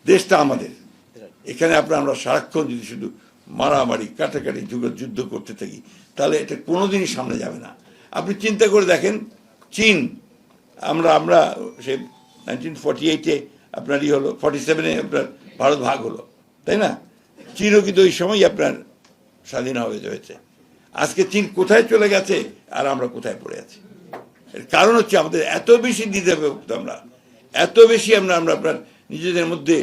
দেশটা আমাদের। এখানে আমরা সারাক্ষণ যদি শুধু মারামারি কাটাকাটি যুদ্ধ করতে থাকি তাহলে এটা কোনোদিনই সামনে যাবে না। আপনি চিন্তা করে দেখেন, চীন, আমরা সে 1948-এ আপনার হলো, 47-এ আপনার ভারত ভাগ হলো, তাই না? চীনও কিন্তু ওই সময় আপনার স্বাধীন হয়েছে। আজকে চীন কোথায় চলে গেছে আর আমরা কোথায় পড়ে আছি? এর কারণ হচ্ছে আমাদের এত বেশি দ্বিধাবিভক্ত, আমরা এত বেশি আমরা আপনার নিজেদের মধ্যে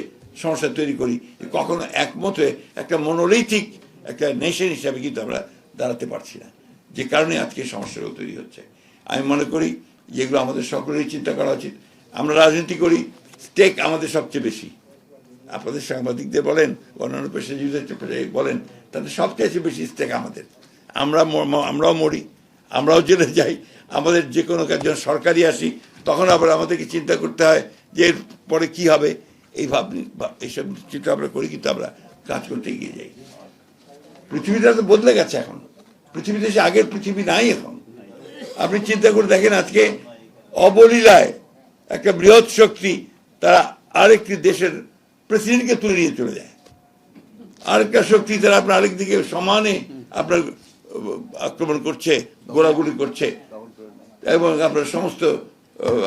সমস্যা তৈরি করি, কখনো একমত হয়ে একটা মনোলিথিক একটা নেশন হিসাবে কিন্তু আমরা দাঁড়াতে পারছি না, যে কারণে আজকে সমস্যাগুলো তৈরি হচ্ছে। আমি মনে করি যেগুলো আমাদের সকলেরই চিন্তা করা উচিত। আমরা রাজনীতি করি, স্টেক আমাদের সবচেয়ে বেশি। আপনাদের সাংবাদিকদের বলেন, অন্যান্য পেশাজীবীদের বলেন, তাদের সবচেয়ে বেশি স্টেক আমাদের। আমরাও মরি, আমরাও জেলে যাই, আমাদের যে কোনো কাজ যখন সরকারি আসি তখন আবার আমাদেরকে চিন্তা করতে হয় যে এর পরে কী হবে, এইসব চিন্তা আমরা করি, কিন্তু আমরা কাজ করতে এগিয়ে যাই। পৃথিবীটা তো বদলে গেছে এখন, পৃথিবীতে সে আগের পৃথিবী নাই এখন। আপনি চিন্তা করে দেখেন, আজকে অবলীলায় একটা বৃহৎ শক্তি তারা আরেকটি দেশের প্রেসিডেন্টকে তুলে নিয়ে চলে যায়, আরেকটা শক্তি তারা আপনার আরেক দিকে সমানে আপনার আক্রমণ করছে, গোড়াগুড়ি করছে এবং আপনার সমস্ত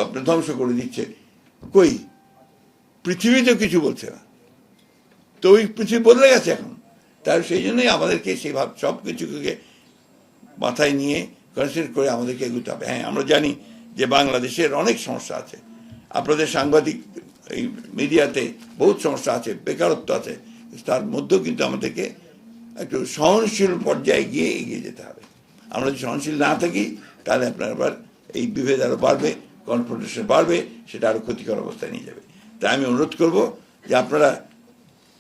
আপনার ধ্বংস করে দিচ্ছে। কই, পৃথিবী তো কিছু বলছে না, তো ওই পৃথিবী বদলে গেছে এখন। তার সেই জন্যই আমাদেরকে সেইভাবে সব কিছুকে মাথায় নিয়ে কনসেন্ট্রেট করে আমাদেরকে এগোতে হবে। হ্যাঁ, আমরা জানি যে বাংলাদেশের অনেক সমস্যা আছে, আপনাদের সাংবাদিক এই মিডিয়াতে বহুত সমস্যা আছে, বেকারত্ব আছে, তার মধ্যেও কিন্তু আমাদেরকে একটু সহনশীল পর্যায়ে গিয়ে এগিয়ে যেতে হবে। আমরা যদি সহনশীল না থাকি তাহলে আপনার আবার এই বিভেদ আরও বাড়বে, কনফ্রন্টেশন বাড়বে, সেটা আরও ক্ষতিকর অবস্থায় নিয়ে যাবে। তাই আমি অনুরোধ করব যে আপনারা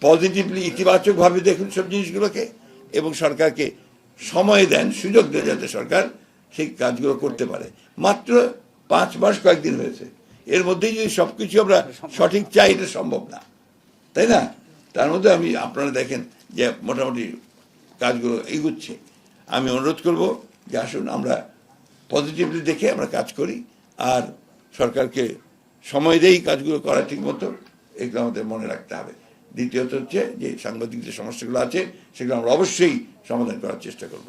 পজিটিভলি, ইতিবাচকভাবে দেখুন সব জিনিসগুলোকে এবং সরকারকে সময় দেন, সুযোগ দেন যাতে সরকার সেই কাজগুলো করতে পারে। মাত্র 5 মাস কয়েকদিন হয়েছে, এর মধ্যেই যদি সব কিছু আমরা সঠিক চাই, এটা সম্ভব না, তাই না? তার মধ্যে আপনারা দেখেন যে মোটামুটি কাজগুলো এগুচ্ছে। আমি অনুরোধ করব যে আসুন আমরা পজিটিভলি দেখে আমরা কাজ করি, আর সরকারকে সময় দেই কাজগুলো করা ঠিক মতো, এগুলো আমাদের মনে রাখতে হবে। দ্বিতীয়ত হচ্ছে যে সাংবাদিক যে সমস্যাগুলো আছে সেগুলো আমরা অবশ্যই সমাধান করার চেষ্টা করব।